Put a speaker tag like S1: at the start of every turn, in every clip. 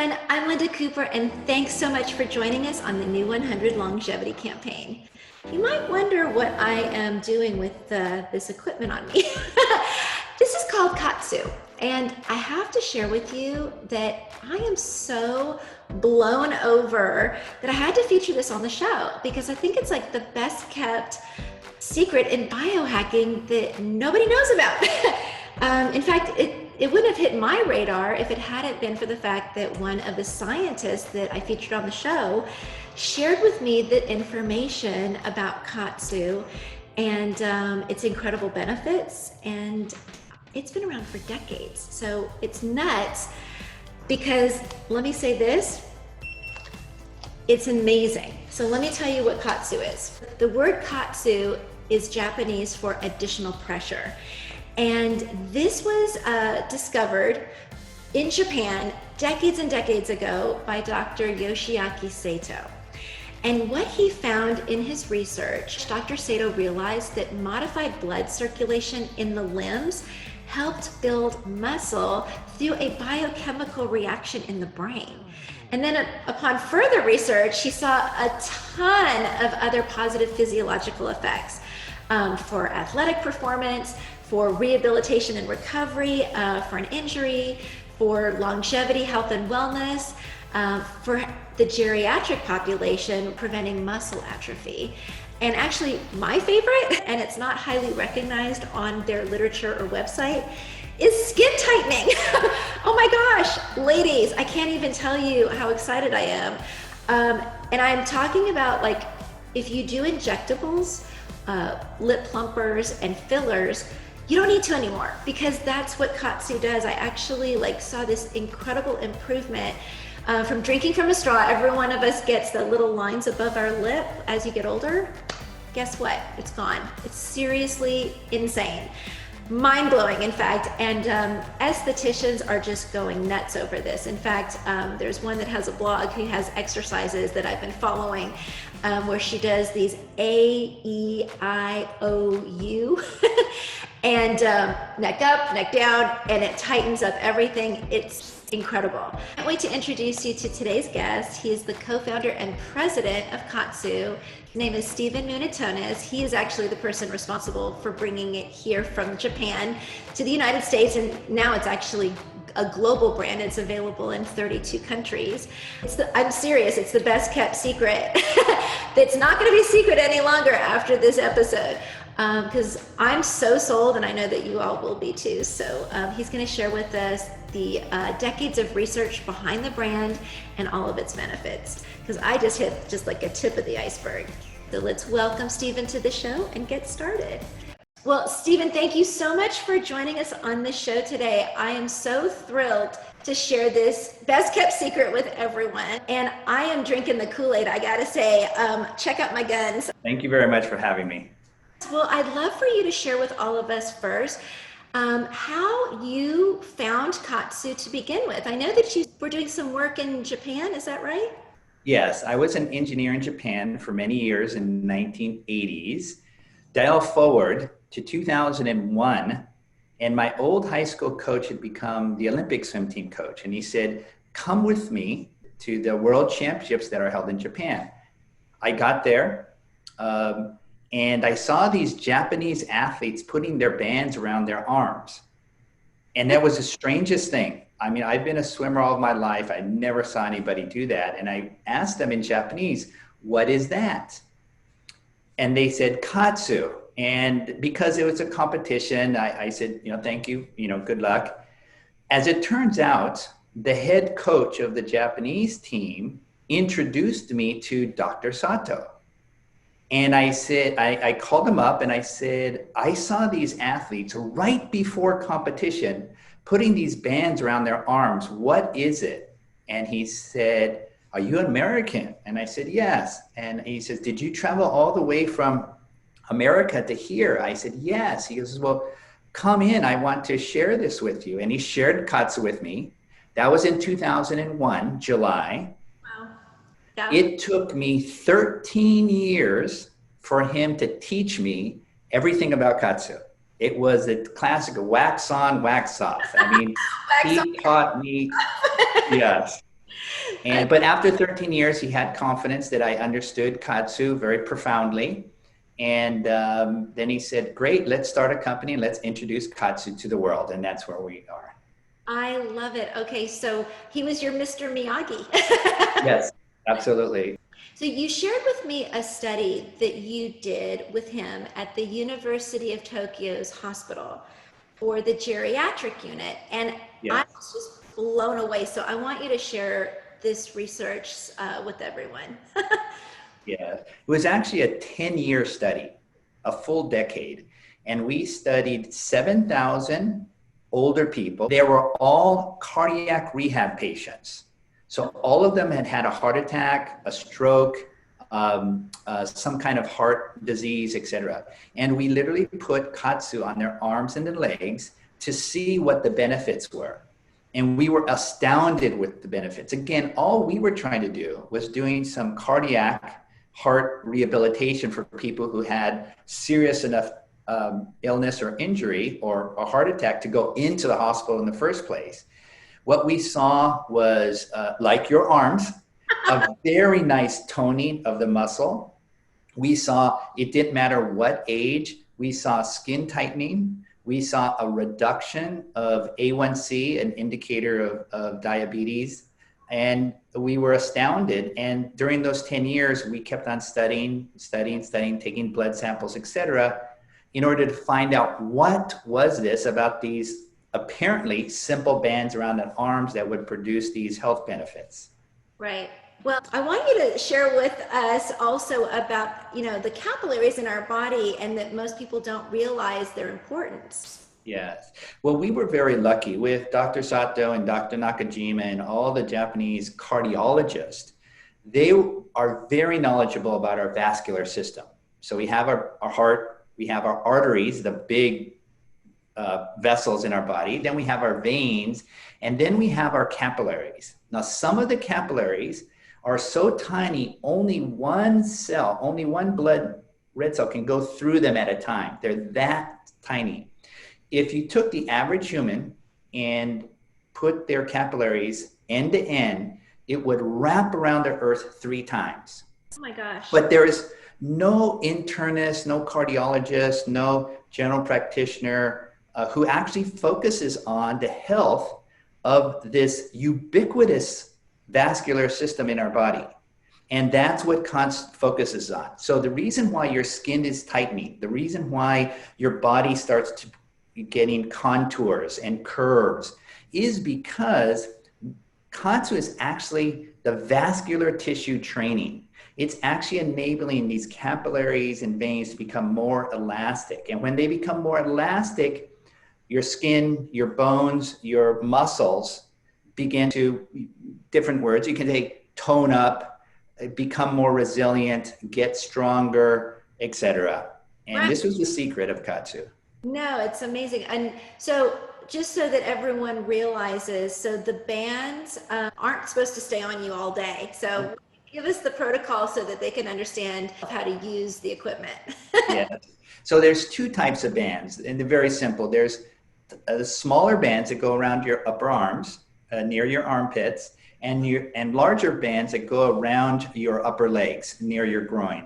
S1: everyone. I'm Linda Cooper, and thanks so much for joining us on the New 100 Longevity Campaign. You might wonder what I am doing with this equipment on me. This is called Kaatsu, and I have to share with you that I am so blown over that I had to feature this on the show because I think it's like the best kept secret in biohacking that nobody knows about. In fact, it wouldn't have hit my radar if it hadn't been for the fact that one of the scientists that I featured on the show shared with me the information about Kaatsu and its incredible benefits. And it's been around for decades. So it's nuts because, let me say this, it's amazing. So let me tell you what Kaatsu is. The word Kaatsu is Japanese for additional pressure. And this was discovered in Japan decades and decades ago by Dr. Yoshiaki Sato. And what he found in his research, Dr. Sato realized that modified blood circulation in the limbs helped build muscle through a biochemical reaction in the brain. And then upon further research, he saw a ton of other positive physiological effects for athletic performance, for rehabilitation and recovery, for an injury, for longevity, health and wellness, for the geriatric population, preventing muscle atrophy. And actually my favorite, and it's not highly recognized on their literature or website, is skin tightening. Oh my gosh, ladies, I can't even tell you how excited I am. And I'm talking about, like, if you do injectables, lip plumpers and fillers, you don't need to anymore because that's what Kaatsu does. I actually saw this incredible improvement from drinking from a straw. Every one of us gets the little lines above our lip as you get older. Guess what? It's gone. It's seriously insane. Mind-blowing, in fact, and estheticians are just going nuts over this. In fact, there's one that has a blog who has exercises that I've been following where she does these A-E-I-O-U and neck up, neck down, and it tightens up everything. It's incredible. I can't wait to introduce you to today's guest. He is the co-founder and president of Kaatsu. His name is Steven Munatones. He is actually the person responsible for bringing it here from Japan to the United States, and now it's actually a global brand. It's available in 32 countries. I'm serious, it's the best kept secret. That's not going to be secret any longer after this episode. Because I'm so sold, and I know that you all will be too. So he's going to share with us the decades of research behind the brand and all of its benefits. Because I just hit just like a tip of the iceberg. So let's welcome Steven to the show and get started. Well, Steven, thank you so much for joining us on the show today. I am so thrilled to share this best kept secret with everyone. And I am drinking the Kool-Aid, I gotta say. Check out my guns.
S2: Thank you very much for having me.
S1: Well, I'd love for you to share with all of us first how you found Kaatsu to begin with. I know that you were doing some work in Japan, is that right?
S2: Yes, I was an engineer in Japan for many years in the 1980s. Dial forward to 2001, and my old high school coach had become the Olympic swim team coach. And he said, come with me to the world championships that are held in Japan. I got there. And I saw these Japanese athletes putting their bands around their arms. And that was the strangest thing. I mean, I've been a swimmer all of my life. I never saw anybody do that. And I asked them in Japanese, what is that? And they said, Kaatsu. And because it was a competition, I said, thank you, good luck. As it turns out, the head coach of the Japanese team introduced me to Dr. Sato. And I said, I called him up and I said, I saw these athletes right before competition putting these bands around their arms. What is it? And he said, are you an American? And I said, yes. And he says, did you travel all the way from America to here? I said, yes. He goes, well, come in. I want to share this with you. And he shared Kaatsu with me. That was in 2001, July.
S1: Yeah.
S2: It took me 13 years for him to teach me everything about Kaatsu. It was a classic wax on, wax off. I mean, he taught me, yes. But after 13 years, he had confidence that I understood Kaatsu very profoundly. And then he said, great, let's start a company and let's introduce Kaatsu to the world. And that's where we are.
S1: I love it. Okay, so he was your Mr. Miyagi.
S2: Yes, absolutely.
S1: So you shared with me a study that you did with him at the University of Tokyo's hospital for the geriatric unit. And I
S2: Yes.
S1: was just blown away. So I want you to share this research with everyone.
S2: Yeah. It was actually a 10-year study, a full decade. And we studied 7,000 older people. They were all cardiac rehab patients. So all of them had had a heart attack, a stroke, some kind of heart disease, etc. And we literally put Kaatsu on their arms and their legs to see what the benefits were. And we were astounded with the benefits. Again, all we were trying to do was doing some cardiac heart rehabilitation for people who had serious enough illness or injury or a heart attack to go into the hospital in the first place. What we saw was, like your arms, a very nice toning of the muscle. We saw, it didn't matter what age, we saw skin tightening. We saw a reduction of A1C, an indicator of diabetes. And we were astounded. And during those 10 years, we kept on studying, taking blood samples, et cetera, in order to find out what was this about these apparently simple bands around the arms that would produce these health benefits.
S1: Right. Well, I want you to share with us also about, the capillaries in our body and that most people don't realize their importance.
S2: Yes. Well, we were very lucky with Dr. Sato and Dr. Nakajima and all the Japanese cardiologists. They are very knowledgeable about our vascular system. So we have our heart, we have our arteries, the big vessels in our body. Then we have our veins, and then we have our capillaries. Now, some of the capillaries are so tiny, only one cell, only one blood red cell can go through them at a time. They're that tiny. If you took the average human and put their capillaries end to end, it would wrap around the earth 3 times.
S1: Oh my gosh.
S2: But there is no internist, no cardiologist, no general practitioner who actually focuses on the health of this ubiquitous vascular system in our body. And that's what focuses on. So the reason why your skin is tightening, the reason why your body starts to getting contours and curves is because Kaatsu is actually the vascular tissue training. It's actually enabling these capillaries and veins to become more elastic. And when they become more elastic, your skin, your bones, your muscles begin to, different words, you can take tone up, become more resilient, get stronger, etc. And
S1: Right.
S2: this was the secret of Kaatsu.
S1: No, it's amazing. And so just so that everyone realizes, so the bands aren't supposed to stay on you all day. So give us the protocol so that they can understand how to use the equipment.
S2: Yeah. So there's 2 types of bands, and they're very simple. There's the smaller bands that go around your upper arms, near your armpits, and larger bands that go around your upper legs, near your groin.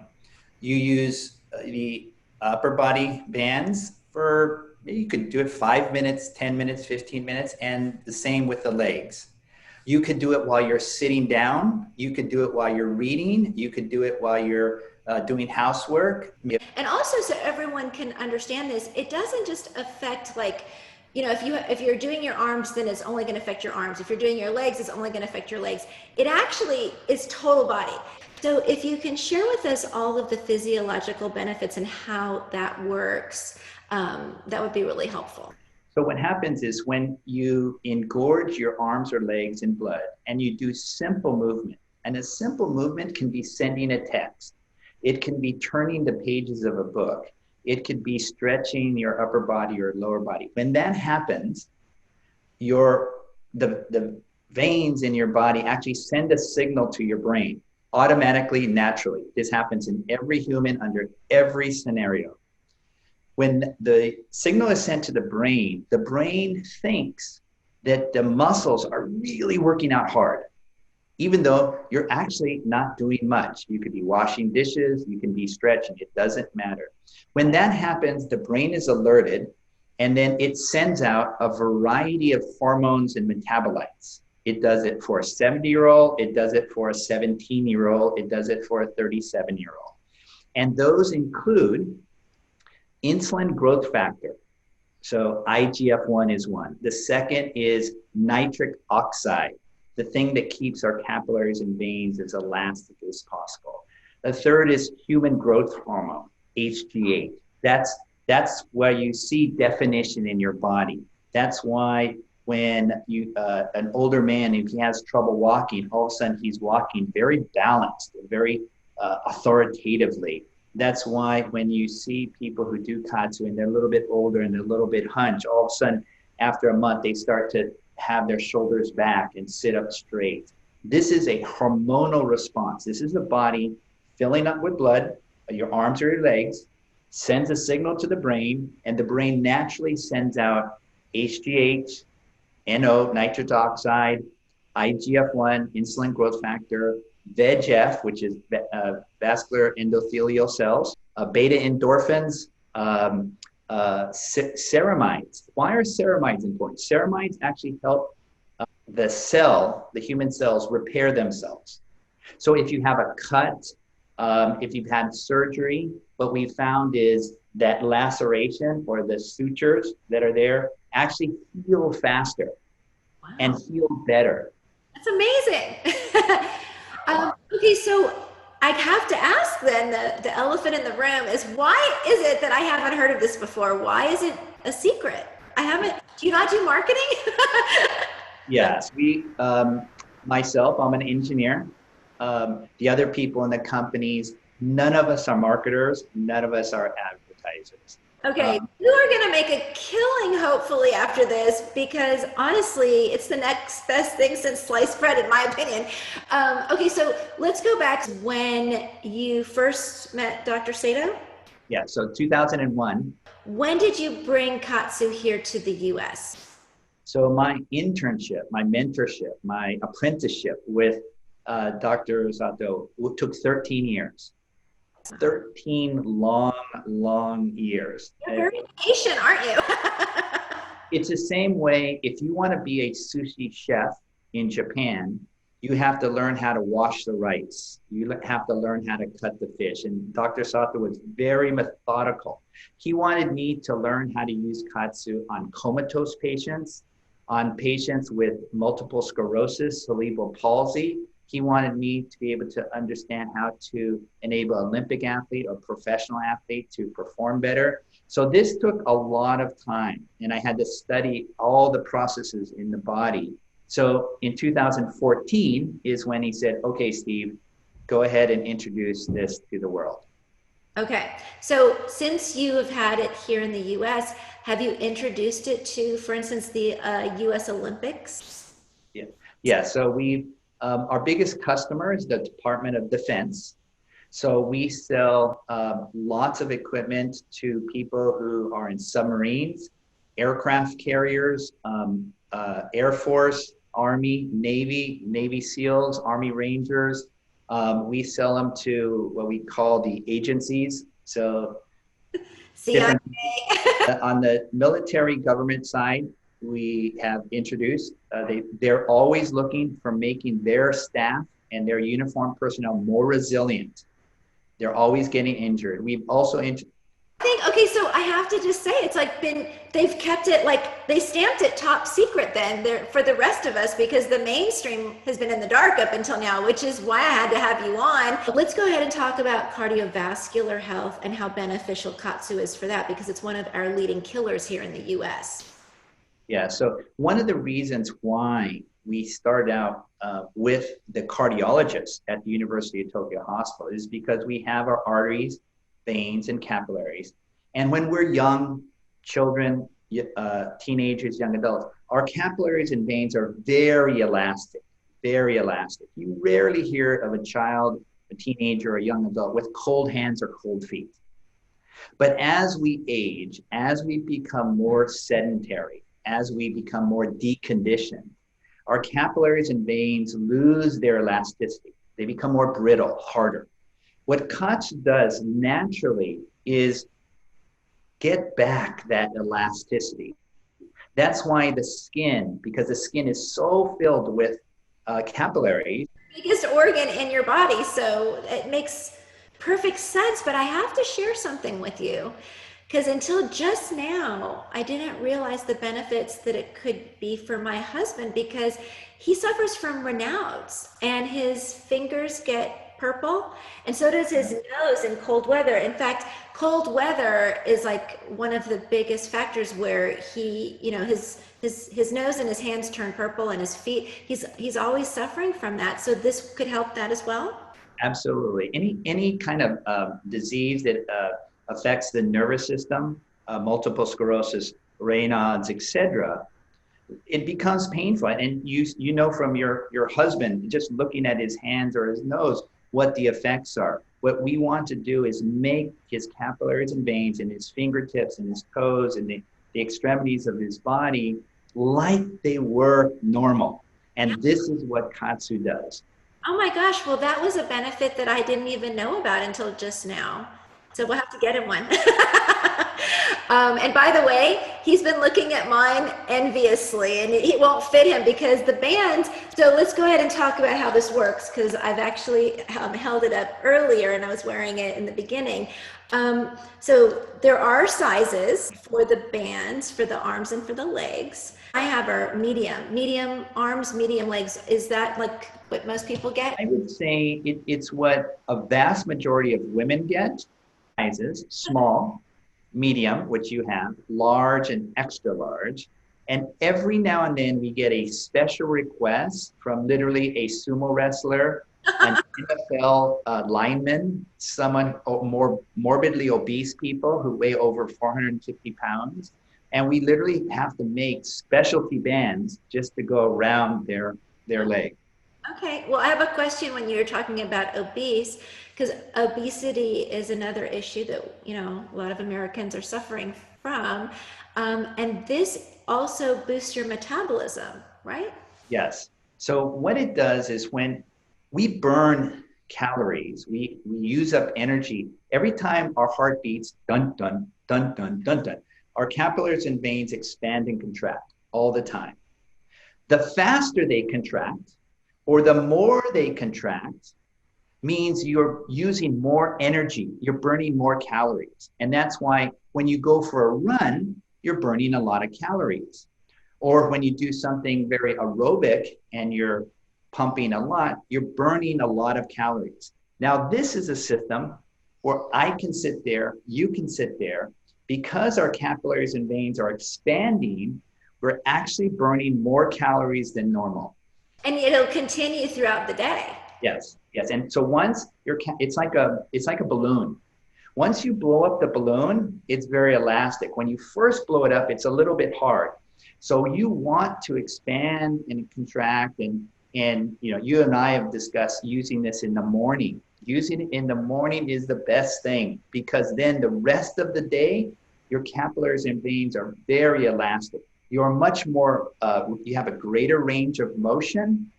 S2: You use the upper body bands for, you could do it 5 minutes, 10 minutes, 15 minutes, and the same with the legs. You could do it while you're sitting down. You could do it while you're reading. You could do it while you're doing housework.
S1: And also, so everyone can understand this, it doesn't just affect if you're doing your arms, then it's only going to affect your arms. If you're doing your legs, it's only going to affect your legs. It actually is total body. So if you can share with us all of the physiological benefits and how that works, that would be really helpful.
S2: So what happens is when you engorge your arms or legs in blood and you do simple movement, and a simple movement can be sending a text. It can be turning the pages of a book. It could be stretching your upper body or lower body. When that happens, the veins in your body actually send a signal to your brain automatically, naturally. This happens in every human under every scenario. When the signal is sent to the brain thinks that the muscles are really working out hard. even though you're actually not doing much. You could be washing dishes, you can be stretching, it doesn't matter. When that happens, the brain is alerted, and then it sends out a variety of hormones and metabolites. It does it for a 70-year-old, it does it for a 17-year-old, it does it for a 37-year-old. And those include insulin growth factor. So IGF-1 is one. The second is nitric oxide, the thing that keeps our capillaries and veins as elastic as possible. The third is human growth hormone, HGH. That's where you see definition in your body. That's why when an older man, if he has trouble walking, all of a sudden he's walking very balanced, very authoritatively. That's why when you see people who do Kaatsu and they're a little bit older and they're a little bit hunched, all of a sudden after a month they start to have their shoulders back and sit up straight. This is a hormonal response. This is the body filling up with blood, your arms or your legs, sends a signal to the brain, and the brain naturally sends out HGH, NO, nitric oxide, IGF-1, insulin growth factor, VEGF, which is vascular endothelial cells, beta endorphins, ceramides. Why are ceramides important? Ceramides actually help the human cells repair themselves. So if you have a cut, if you've had surgery, what we found is that laceration or the sutures that are there actually heal faster. Wow. And heal better.
S1: That's amazing. Okay, so I have to ask then, the elephant in the room is, why is it that I haven't heard of this before? Why is it a secret? Do you not do marketing?
S2: Yes, myself, I'm an engineer. The other people in the companies, none of us are marketers, none of us are advertisers.
S1: Okay, you are going to make a killing hopefully after this, because honestly, it's the next best thing since sliced bread, in my opinion. Okay, so let's go back to when you first met Dr. Sato.
S2: Yeah, so 2001.
S1: When did you bring Kaatsu here to the US?
S2: So my internship, my mentorship, my apprenticeship with Dr. Sato took 13 years. 13 long years.
S1: You're very patient, aren't you?
S2: It's the same way, if you want to be a sushi chef in Japan, you have to learn how to wash the rice. You have to learn how to cut the fish. And Dr. Sato was very methodical. He wanted me to learn how to use Kaatsu on comatose patients, on patients with multiple sclerosis, cerebral palsy. He wanted me to be able to understand how to enable an Olympic athlete or professional athlete to perform better. So this took a lot of time, and I had to study all the processes in the body. So in 2014 is when he said, okay, Steve, go ahead and introduce this to the world.
S1: Okay, so since you have had it here in the US, have you introduced it to, for instance, the US Olympics?
S2: Yeah, so our biggest customer is the Department of Defense. So we sell lots of equipment to people who are in submarines, aircraft carriers, Air Force, Army, Navy SEALs, Army Rangers. We sell them to what we call the agencies. So
S1: CIA.
S2: On the military government side, we have introduced, they're always looking for making their staff and their uniformed personnel more resilient. They're always getting injured. We've also
S1: Okay, so I have to just say, it's like they've kept it, like they stamped it top secret then for the rest of us, because the mainstream has been in the dark up until now, which is why I had to have you on. Let's go ahead and talk about cardiovascular health and how beneficial Kaatsu is for that, because it's one of our leading killers here in the US.
S2: Yeah, so one of the reasons why we started out with the cardiologist at the University of Tokyo Hospital is because we have our arteries, veins, and capillaries. And when we're young, children, teenagers, young adults, our capillaries and veins are very elastic, very elastic. You rarely hear of a child, a teenager, or a young adult with cold hands or cold feet. But as we age, as we become more sedentary, as we become more deconditioned, our capillaries and veins lose their elasticity. They become more brittle, harder. What Kaatsu does naturally is get back that elasticity. That's why the skin, because the skin is so filled with capillaries.
S1: Biggest organ in your body, so it makes perfect sense. But I have to share something with you, because until just now, I didn't realize the benefits that it could be for my husband, because he suffers from Raynaud's and his fingers get purple, and so does his nose in cold weather. In fact, cold weather is like one of the biggest factors where he, his nose and his hands turn purple, and his feet, he's always suffering from that. So this could help that as well.
S2: Absolutely. Any kind of disease that affects the nervous system, multiple sclerosis, Raynaud's, etc., it becomes painful. And you know from your husband, just looking at his hands or his nose, what the effects are. What we want to do is make his capillaries and veins in his fingertips and his toes and the extremities of his body like they were normal. And this is what Kaatsu does.
S1: Oh my gosh, well, that was a benefit that I didn't even know about until just now. So we'll have to get him one. And by the way, he's been looking at mine enviously, and it won't fit him because the bands. So let's go ahead and talk about how this works, because I've actually held it up earlier and I was wearing it in the beginning. So there are sizes for the bands, for the arms and for the legs. I have a medium arms, medium legs. Is that like what most people get?
S2: I would say it's what a vast majority of women get. Sizes, small, medium, which you have, large and extra large. And every now and then we get a special request from literally a sumo wrestler, an NFL lineman, someone more morbidly obese people who weigh over 450 pounds. And we literally have to make specialty bands just to go around their leg.
S1: Okay, well, I have a question when you're talking about obese, because obesity is another issue that, a lot of Americans are suffering from. And this also boosts your metabolism, right?
S2: Yes. So what it does is when we burn calories, we use up energy. Every time our heart beats, dun, dun, dun, dun, dun, dun, our capillaries and veins expand and contract all the time. The faster they contract, or the more they contract, means you're using more energy, you're burning more calories. And that's why when you go for a run, you're burning a lot of calories. Or when you do something very aerobic and you're pumping a lot, you're burning a lot of calories. Now, this is a system where I can sit there, you can sit there. Because our capillaries and veins are expanding, we're actually burning more calories than normal.
S1: And it'll continue throughout the day.
S2: Yes, yes. And so once it's like a balloon. Once you blow up the balloon, it's very elastic. When you first blow it up, it's a little bit hard. So you want to expand and contract, and you and I have discussed using this in the morning. Using it in the morning is the best thing, because then the rest of the day, your capillaries and veins are very elastic. You're much more, you have a greater range of motion.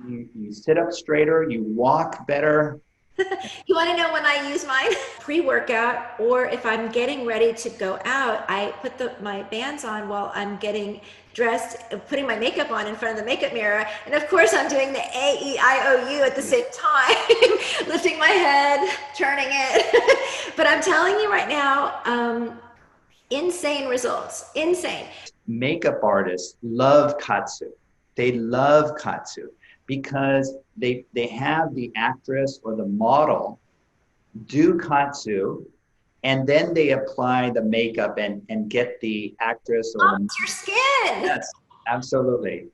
S2: You sit up straighter, you walk better.
S1: You want to know when I use mine? Pre-workout, or if I'm getting ready to go out, I put my bands on while I'm getting dressed, putting my makeup on in front of the makeup mirror. And of course I'm doing the A-E-I-O-U at the same time, lifting my head, turning it. But I'm telling you right now, insane results, insane.
S2: Makeup artists love Kaatsu. They love Kaatsu because they have the actress or the model do Kaatsu, and then they apply the makeup and get the actress or
S1: It's your skin.
S2: Yes, absolutely.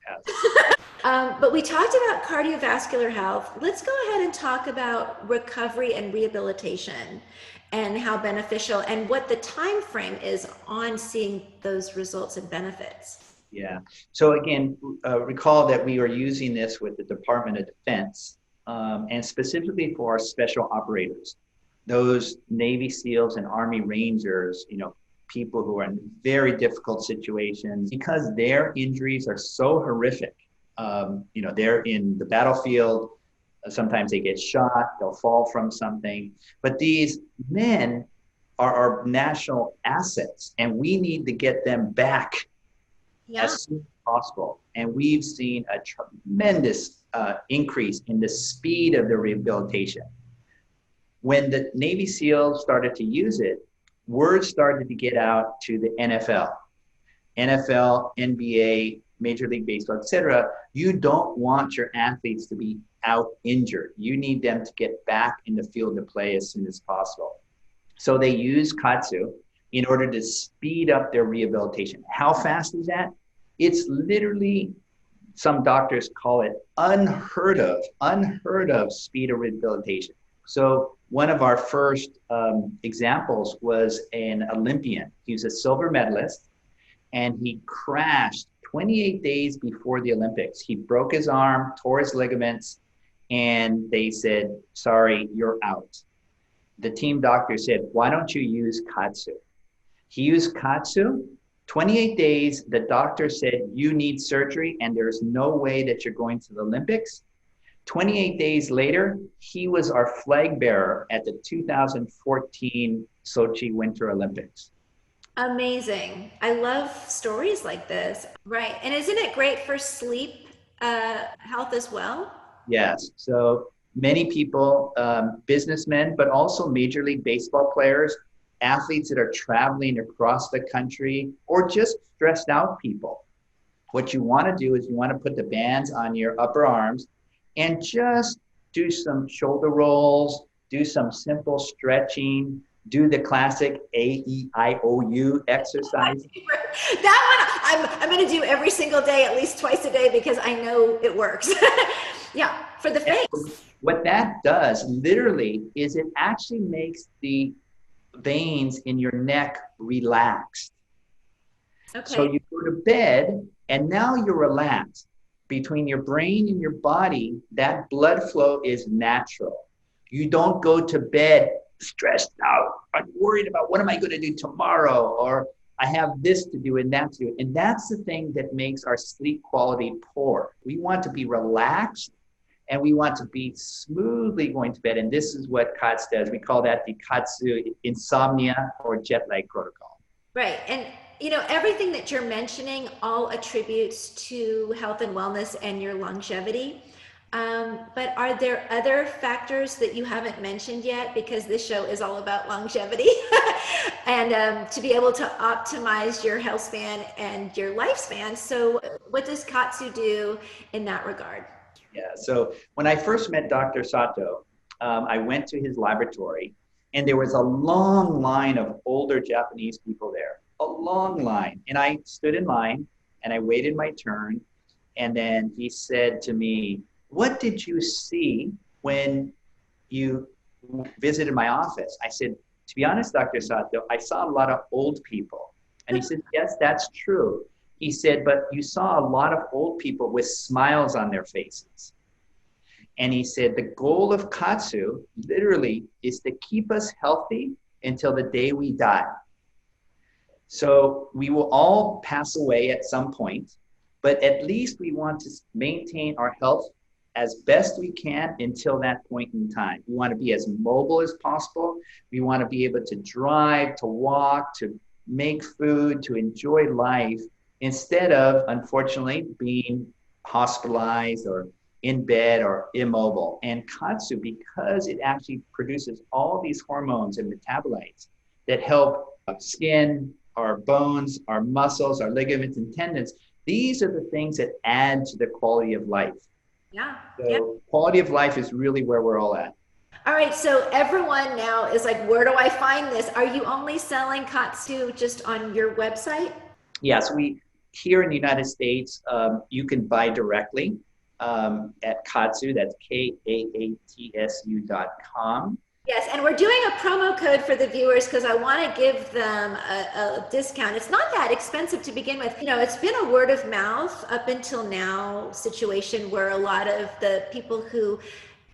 S2: Yes.
S1: But we talked about cardiovascular health. Let's go ahead and talk about recovery and rehabilitation and how beneficial and what the time frame is on seeing those results and benefits.
S2: Yeah. So again, recall that we are using this with the Department of Defense, and specifically for our special operators, those Navy SEALs and Army Rangers, people who are in very difficult situations because their injuries are so horrific. They're in the battlefield. Sometimes they get shot, they'll fall from something. But these men are our national assets, and we need to get them back
S1: Yeah.
S2: as soon as possible. And we've seen a tremendous increase in the speed of the rehabilitation. When the Navy SEALs started to use it, word started to get out to the NFL, NBA, Major League Baseball, etc. You don't want your athletes to be out injured. You need them to get back in the field of play as soon as possible. So they use Kaatsu in order to speed up their rehabilitation. How fast is that? It's literally, some doctors call it unheard of speed of rehabilitation. So one of our first examples was an Olympian. He was a silver medalist, and he crashed 28 days before the Olympics. He broke his arm, tore his ligaments, and they said, sorry, you're out. The team doctor said, why don't you use Kaatsu? He used Kaatsu. 28 days, the doctor said, you need surgery, and there's no way that you're going to the Olympics. 28 days later, he was our flag bearer at the 2014 Sochi Winter Olympics.
S1: Amazing. I love stories like this. Right. And isn't it great for sleep health as well?
S2: Yes. So many people, businessmen, but also Major League Baseball players, athletes that are traveling across the country, or just stressed out people. What you want to do is you want to put the bands on your upper arms and just do some shoulder rolls, do some simple stretching, do the classic AEIOU exercise.
S1: That one I'm going to do every single day, at least twice a day, because I know it works. Yeah, for the face.
S2: What that does literally is it actually makes the veins in your neck relaxed.
S1: Okay.
S2: So you go to bed and now you're relaxed. Between your brain and your body, that blood flow is natural. You don't go to bed stressed out. I'm worried about what am I going to do tomorrow, or I have this to do and that to do. And that's the thing that makes our sleep quality poor. We want to be relaxed and we want to be smoothly going to bed. And this is what Kaatsu does. We call that the Kaatsu insomnia or jet lag protocol.
S1: Right. And everything that you're mentioning all attributes to health and wellness and your longevity. But are there other factors that you haven't mentioned yet? Because this show is all about longevity and to be able to optimize your health span and your lifespan. So what does Kaatsu do in that regard?
S2: Yeah, so when I first met Dr. Sato, I went to his laboratory and there was a long line of older Japanese people there, a long line. And I stood in line and I waited my turn. And then he said to me, what did you see when you visited my office? I said, to be honest, Dr. Sato, I saw a lot of old people. And he said, yes, that's true. He said, but you saw a lot of old people with smiles on their faces. And he said, the goal of Kaatsu literally is to keep us healthy until the day we die. So we will all pass away at some point, but at least we want to maintain our health as best we can until that point in time. We want to be as mobile as possible. We want to be able to drive, to walk, to make food, to enjoy life, instead of, unfortunately, being hospitalized or in bed or immobile. And Kaatsu, because it actually produces all these hormones and metabolites that help skin, our bones, our muscles, our ligaments and tendons, these are the things that add to the quality of life.
S1: Yeah.
S2: So
S1: Yeah.
S2: quality of life is really where we're all at.
S1: All right. So everyone now is like, where do I find this? Are you only selling Kaatsu just on your website?
S2: Yes, here in the United States, you can buy directly at Kaatsu. That's KAATSU.com.
S1: Yes, and we're doing a promo code for the viewers because I want to give them a discount. It's not that expensive to begin with. It's been a word of mouth up until now situation where a lot of the people who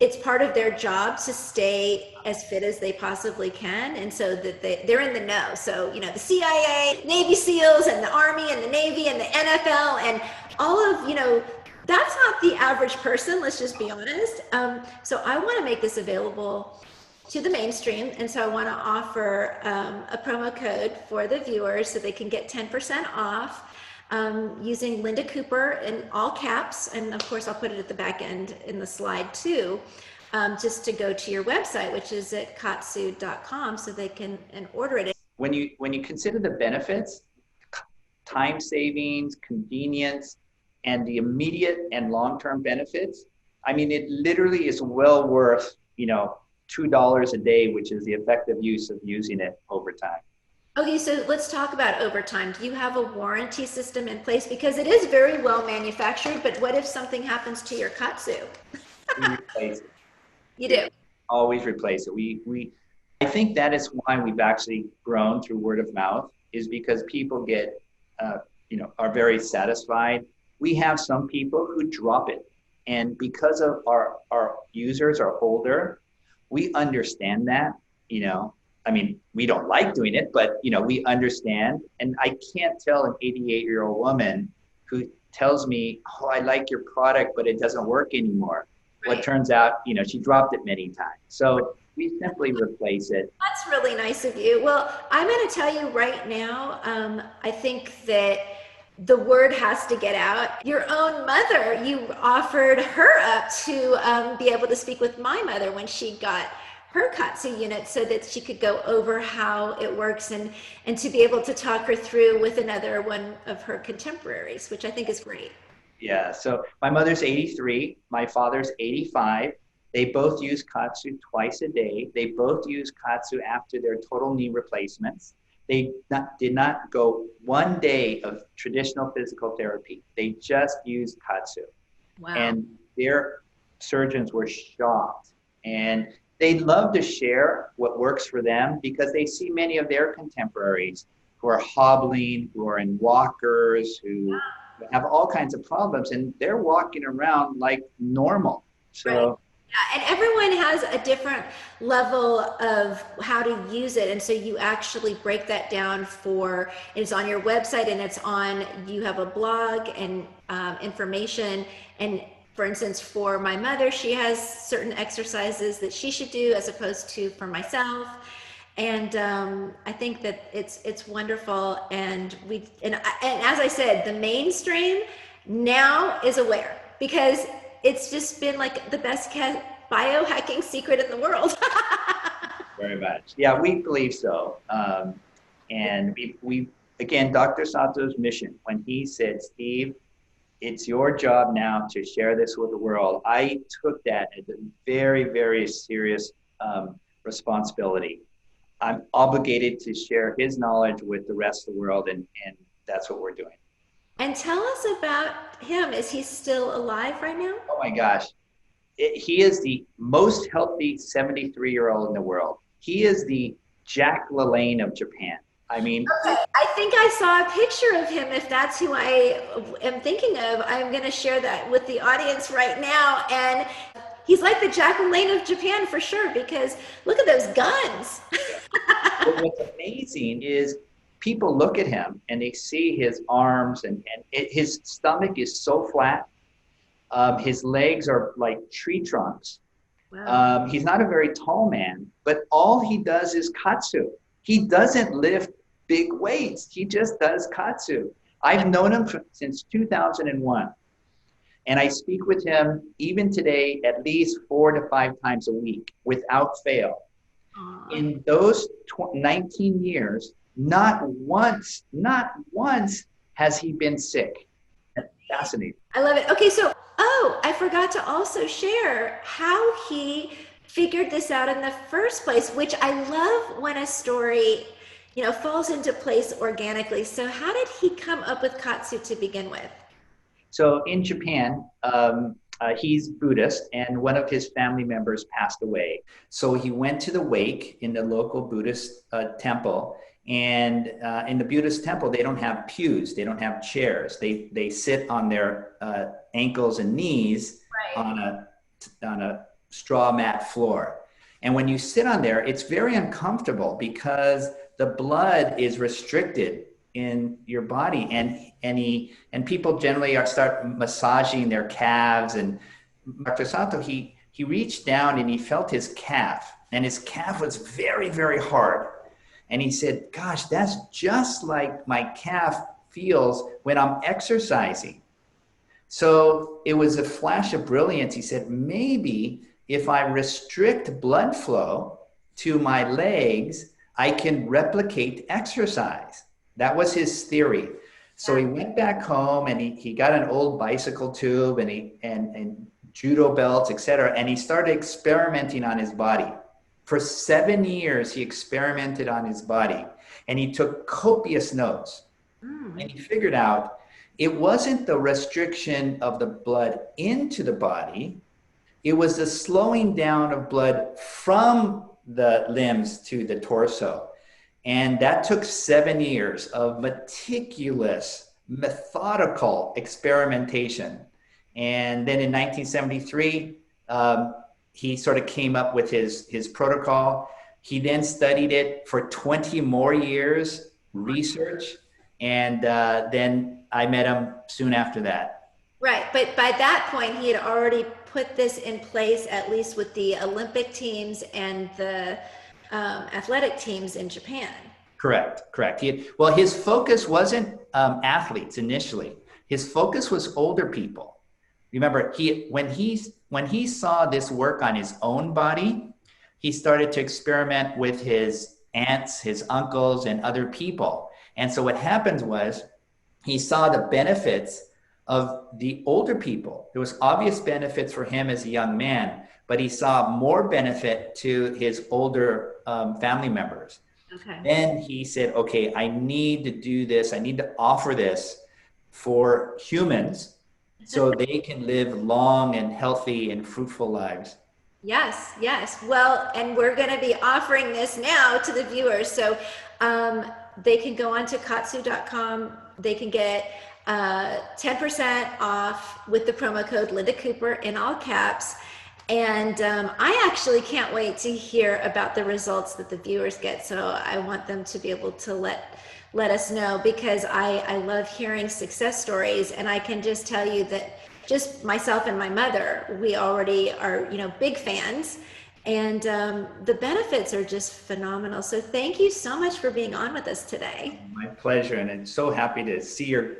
S1: it's part of their job to stay as fit as they possibly can, and so that they're in the know. So, you know, the CIA, Navy SEALs, and the Army, and the Navy, and the NFL, and all of, you know, that's not the average person, let's just be honest. So I want to make this available to the mainstream, and so I want to offer a promo code for the viewers so they can get 10% off using Linda Cooper in all caps, and of course I'll put it at the back end in the slide too, just to go to your website, which is at kaatsu.com, so they can and order it.
S2: When you consider the benefits, time savings, convenience, and the immediate and long-term benefits, I mean, it literally is well worth, you know, $2 a day, which is the effective use of using it over time.
S1: Okay, so let's talk about overtime. Do you have a warranty system in place? Because it is very well manufactured, but what if something happens to your Kaatsu?
S2: We replace it.
S1: You do?
S2: Always replace it. I think that is why we've actually grown through word of mouth, is because people get, are very satisfied. We have some people who drop it. And because of our users are older, we understand that, you know. I mean, we don't like doing it, but, you know, we understand. And I can't tell an 88-year-old woman who tells me, oh, I like your product, but it doesn't work anymore. Right. Well, it turns out, you know, she dropped it many times. So we simply replace it.
S1: That's really nice of you. Well, I'm going to tell you right now, I think that the word has to get out. Your own mother, you offered her up to be able to speak with my mother when she got her Kaatsu unit, so that she could go over how it works and to be able to talk her through with another one of her contemporaries, which I think is great.
S2: Yeah, so my mother's 83, my father's 85. They both use Kaatsu twice a day. They both use Kaatsu after their total knee replacements. They did not go one day of traditional physical therapy. They just used Kaatsu. Wow. And their surgeons were shocked. And they love to share what works for them, because they see many of their contemporaries who are hobbling, who are in walkers, who have all kinds of problems, and they're walking around like normal. So. Right.
S1: Yeah, and everyone has a different level of how to use it, and so you actually break that down it's on your website, and you have a blog and information. And for instance, for my mother, she has certain exercises that she should do as opposed to for myself. And I think that it's wonderful. And as I said, the mainstream now is aware, because it's just been like the best biohacking secret in the world.
S2: Very much. Yeah, we believe so. And we again, Dr. Sato's mission, when he said, Steve, it's your job now to share this with the world, I took that as a very, very serious responsibility. I'm obligated to share his knowledge with the rest of the world, and that's what we're doing.
S1: And tell us about him. Is he still alive right now?
S2: Oh my gosh. He is the most healthy 73-year-old in the world. He is the Jack LaLanne of Japan. I mean,
S1: okay. I think I saw a picture of him. If that's who I am thinking of, I'm going to share that with the audience right now. And he's like the Jack LaLanne of Japan for sure, because look at those guns.
S2: But what's amazing is people look at him and they see his arms, and his stomach is so flat. His legs are like tree trunks. Wow. He's not a very tall man, but all he does is Kaatsu. He doesn't lift big weights. He just does Kaatsu. I've known him since 2001. And I speak with him even today at least 4 to 5 times a week without fail. Aww. In those 19 years, not once has he been sick. That's fascinating.
S1: I love it. Okay, so, I forgot to also share how he figured this out in the first place, which I love when a story, falls into place organically. So how did he come up with Kaatsu to begin with?
S2: So in Japan, he's Buddhist, and one of his family members passed away. So he went to the wake in the local Buddhist temple. And in the Buddhist temple, they don't have pews, they don't have chairs. They sit on their ankles and knees, right, on a straw mat floor. And when you sit on there, it's very uncomfortable because the blood is restricted in your body, and people generally start massaging their calves. And Dr. Sato, he reached down and he felt his calf, and his calf was very, very hard. And he said, gosh, that's just like my calf feels when I'm exercising. So it was a flash of brilliance. He said, maybe if I restrict blood flow to my legs, I can replicate exercise. That was his theory. So he went back home and he got an old bicycle tube and judo belts, etc. And he started experimenting on his body. For 7 years, he experimented on his body, and he took copious notes. And he figured out it wasn't the restriction of the blood into the body, it was the slowing down of blood from the limbs to the torso. And that took 7 years of meticulous, methodical experimentation. And then in 1973, he sort of came up with his protocol. He then studied it for 20 more years, research, and then I met him soon after that.
S1: Right, but by that point, he had already put this in place, at least with the Olympic teams and the athletic teams in Japan.
S2: Correct. Well, his focus wasn't athletes initially. His focus was older people. Remember, when he saw this work on his own body, he started to experiment with his aunts, his uncles, and other people. And so what happened was he saw the benefits of the older people. There was obvious benefits for him as a young man, but he saw more benefit to his older family members.
S1: Okay.
S2: Then he said, okay, I need to do this. I need to offer this for humans so they can live long and healthy and fruitful lives.
S1: Yes, yes. Well, and we're going to be offering this now to the viewers. So they can go on to Kaatsu.com. They can get 10% off with the promo code Linda Cooper in all caps. And I actually can't wait to hear about the results that the viewers get. So I want them to be able to let us know, because I love hearing success stories. And I can just tell you that just myself and my mother, we already are, big fans. And the benefits are just phenomenal. So thank you so much for being on with us today.
S2: My pleasure. And I'm so happy to see your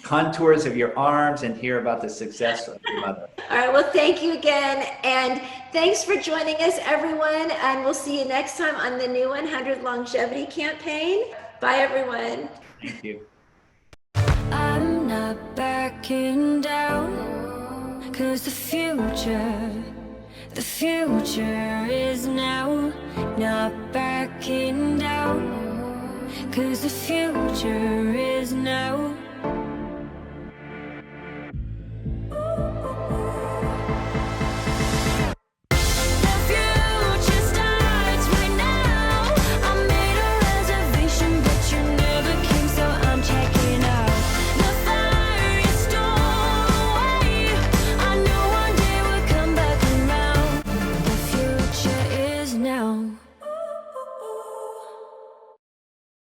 S2: contours of your arms and hear about the success of your mother.
S1: All right. Well, thank you again. And thanks for joining us, everyone. And we'll see you next time on the new 100 Longevity Campaign. Bye, everyone.
S2: Thank you.
S3: I'm not backing down, 'cause the future is now. Not backing down, 'cause the future is now.